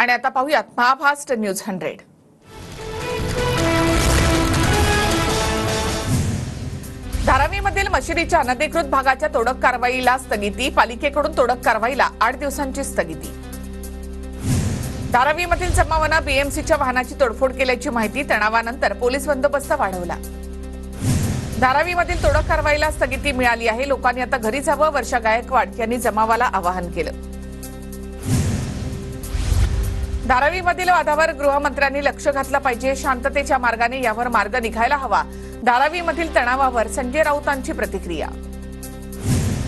आणि आता पाहूयात महाफास्ट न्यूज 100। धारावीमधील मशिदीच्या अनधिकृत भागाच्या तोडक कारवाईला स्थगिती, पालिकेकडून तोडक कारवाईला 8 दिवसांची स्थगिती। धारावीमधील जमावानं बीएमसीच्या वाहनाची तोडफोड केल्याची माहिती, तणावानंतर पोलीस बंदोबस्त वाढवला। धारावीमधील तोडक कारवाईला स्थगिती मिळाली आहे। लोकांनी आता घरी जावं, वर्षा गायकवाड यांनी जमावाला आवाहन केलं। धारावीमधील वादावर गृहमंत्र्यांनी लक्ष घातलं पाहिजे, शांततेच्या मार्गाने यावर मार्ग निघायला हवा। धारावीमधील तणावावर संजय राऊतांची प्रतिक्रिया।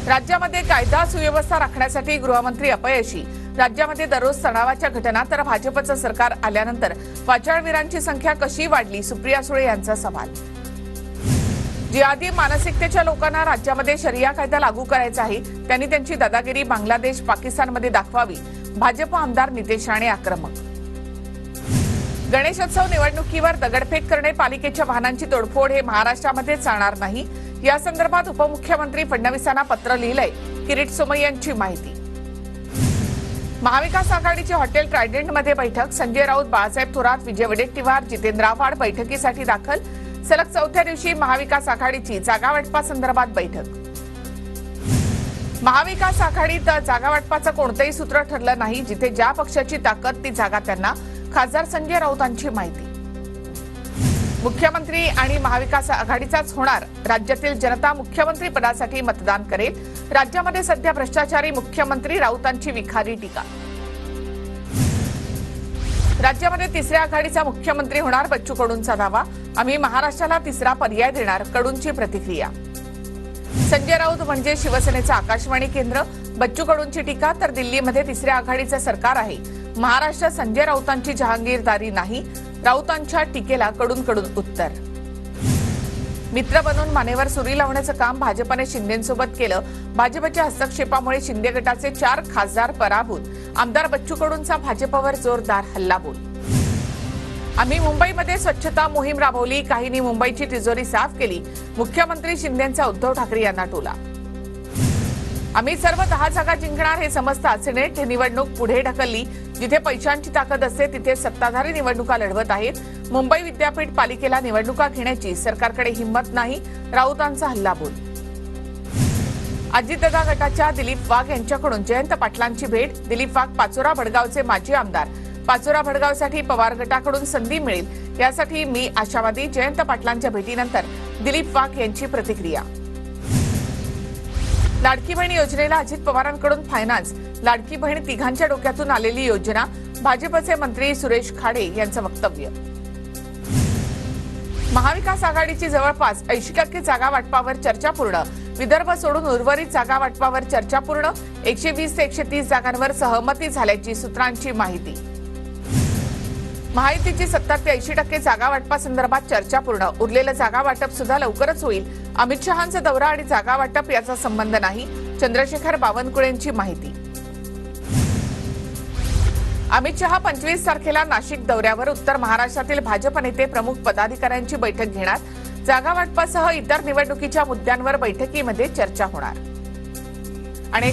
राज्यामध्ये कायदा सुव्यवस्था राखण्यासाठी गृहमंत्री अपयशी, राज्यामध्ये दररोज तणावाच्या घटना, तर भाजपचं सरकार आल्यानंतर वाचाळवीरांची संख्या कशी वाढली, सुप्रिया सुळे यांचा सवाल। जिहादी मानसिकतेच्या लोकांना राज्यामध्ये शरिया कायदा लागू करायचा आहे, त्यांनी त्यांची दादागिरी बांगलादेश, पाकिस्तानमध्ये दाखवावी। भाजप आमदार नितेश राणे आक्रमक। गणेशोत्सव निवडणुकीवर दगडफेक करणे, पालिकेच्या वाहनांची तोडफोड हे महाराष्ट्रामध्ये चालणार नाही। या संदर्भात उपमुख्यमंत्री फडणवीसांना पत्र लिहिलंय, किरीट सोमय्या यांची माहिती। महाविकास आघाडीची हॉटेल ट्रायडेंटमध्ये बैठक, संजय राऊत, बाळासाहेब थोरात, विजय वडेट्टीवार, जितेंद्र आव्हाड बैठकीसाठी दाखल। सलग चौथ्या दिवशी महाविकास आघाडीची जागावाटपासंदर्भात बैठक। महाविकास आघाडीत जागावाटपाचं कोणतंही सूत्र ठरलं नाही, जिथे ज्या पक्षाची ताकद ती जागा त्यांना। खासदार संजय राऊतांची माहिती। मुख्यमंत्री आणि महाविकास आघाडीचाच होणार, राज्यातील जनता मुख्यमंत्री पदासाठी मतदान करेल। राज्यामध्ये सध्या भ्रष्टाचारी मुख्यमंत्री, राऊतांची विखारी टीका। राज्यामध्ये तिसऱ्या आघाडीचा मुख्यमंत्री होणार, बच्चू कडूंचा दावा। आम्ही महाराष्ट्राला तिसरा पर्याय देणार, कडूंची प्रतिक्रिया। संजय राऊत म्हणजे शिवसेनेचं आकाशवाणी केंद्र, बच्चू कडूंची टीका। तर दिल्लीमध्ये तिसऱ्या आघाडीचं सरकार आहे, महाराष्ट्र संजय राऊतांची जहांगीरदारी नाही, राऊतांच्या टीकेला कडून उत्तर। मित्र बनून मानेवर सुरी लावण्याचं काम भाजपने शिंदेंसोबत केलं, भाजपच्या हस्तक्षेपामुळे शिंदे गटाचे 4 खासदार पराभूत। आमदार बच्चू कडूंचा भाजपवर जोरदार हल्लाबोल। आम्ही मुंबईमध्ये स्वच्छता मोहीम राबवली, काहींनी मुंबईची तिजोरी साफ केली, मुख्यमंत्री शिंदेंचा उद्धव ठाकरे यांना टोला। आम्ही सर्व 10 जागा जिंकणार हे समजतात, सिनेट निवडणूक पुढे ढकलली, जिथे पैशांची ताकद असते तिथे सत्ताधारी निवडणुका लढवत आहेत। मुंबई विद्यापीठ पालिकेला निवडणुका घेण्याची सरकारकडे हिंमत नाही, राऊतांचा हल्लाबोल। अजितदादा गटाच्या दिलीप वाघ यांच्याकडून जयंत पाटलांची भेट, दिलीप वाघ पाचोरा भडगावचे माजी आमदार, पाचोरा भडगावसाठी पवार गटाकडून संधी मिळेल यासाठी मी आशावादी। जयंत पाटलांच्या भेटीनंतर दिलीप वाघ यांची प्रतिक्रिया। लाडकी बहीण योजनेला अजित पवारांकडून फायनान्स, लाडकी बहीण तिघांच्या डोक्यातून आलेली योजना, भाजपचे मंत्री सुरेश खाडे यांचं वक्तव्य। महाविकास आघाडीची जवळपास 80% जागा वाटपावर चर्चा पूर्ण, विदर्भ सोडून उर्वरित जागा वाटपावर चर्चा पूर्ण, 120 ते 130 जागांवर सहमती झाल्याची सूत्रांची माहिती। महायुतीची 70 ते 80% जागा वाटपासंदर्भात चर्चा पूर्ण, उरलेलं जागा वाटप सुद्धा लवकरच होईल। अमित शहांचा दौरा आणि जागा वाटप याचा संबंध नाही, चंद्रशेखर बावनकुळेंची माहिती। अमित शहा 25 तारखेला नाशिक दौऱ्यावर, उत्तर महाराष्ट्रातील भाजप नेते प्रमुख पदाधिकाऱ्यांची बैठक घेणार, जागा वाटपासह इतर निवडणुकीच्या मुद्द्यांवर बैठकीमध्ये चर्चा होणार। आणि